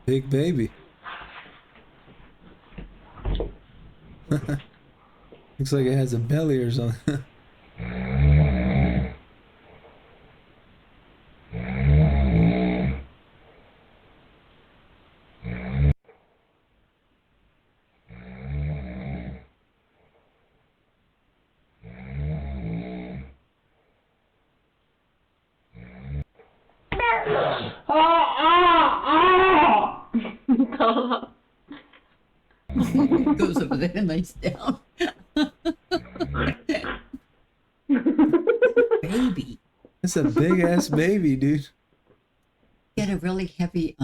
Big baby. Looks like it has a belly or something. Goes over there and lays down. Baby. It's a big ass baby, dude. Get a really heavy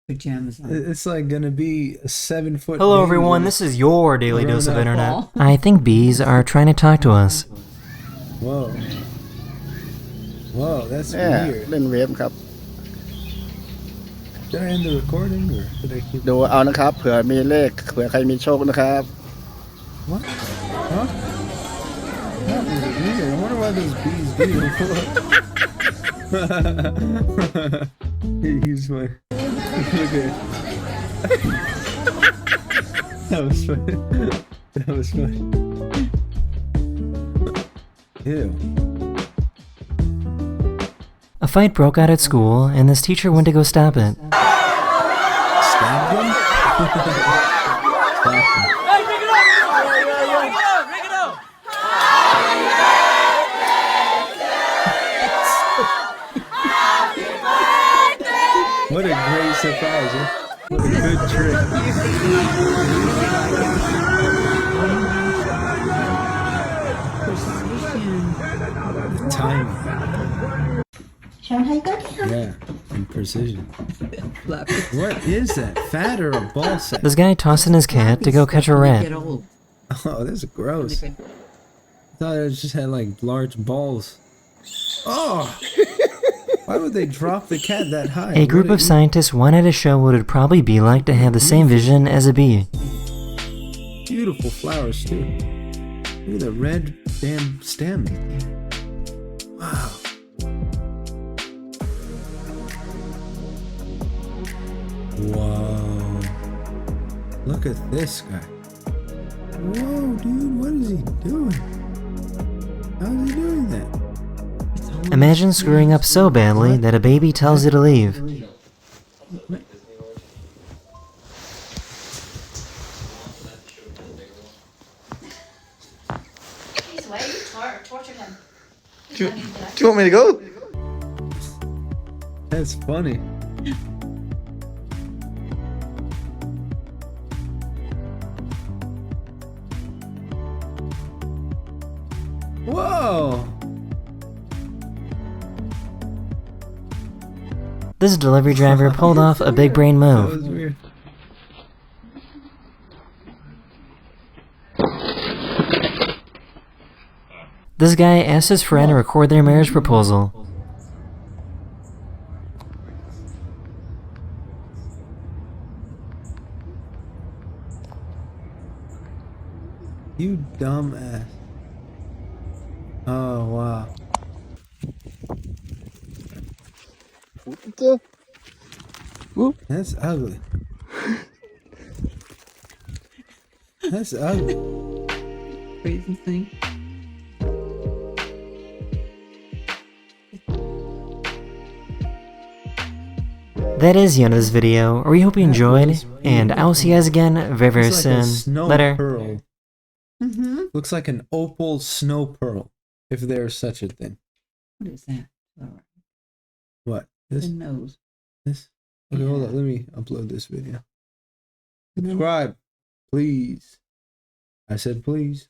pajamas on. It's like gonna be a 7-foot. Hello everyone, this is your daily dose of internet. ball. I think bees are trying to talk to us. Whoa. Whoa, that's เนี่ย weird. เล่นเวฟครับ Did I end the recording or did I keep? ดูเอานะครับเผื่อมีเลขเผื่อใครมีโชคนะครับ What? Huh? That was weird. I wonder why those bees do. He's my. Look at. That was funny. That was funny. Ew. A fight broke out at school, and this teacher went to go stop it. Stabbed him? Stabbed him. What a great surprise, huh? What a good trick. Timing. Yeah, and precision. What is that? Fat or a ball sack? This guy tossed in his cat to go catch a rat. Get old. Oh, this is gross. I thought it just had like large balls. Oh! Why would they drop the cat that high? A group of scientists wanted to show what it would probably be like to have the same vision as a bee. Beautiful flowers too. Look at the red damn stem. Wow. Whoa. Look at this guy. Whoa, dude, what is he doing? How is he doing that? Imagine screwing up so badly that a baby tells you to leave. He's away. Torture him. Do you want me to go? That's funny. Whoa! This delivery driver pulled off a big brain That move. was weird. This guy asked his friend to record their marriage proposal. You dumb ass. Oh, wow. That's ugly. That's ugly. Crazy thing. That is the end of this video. We hope you enjoyed, and I will see you guys again very Looks like a soon. snow Later. pearl. Mm-hmm. Looks like an opal snow pearl, if there's such a thing. What is that? All right. What? The This? nose. This? Okay, hold Yeah. on. Let me upload this video. And then- Subscribe, please. I said please.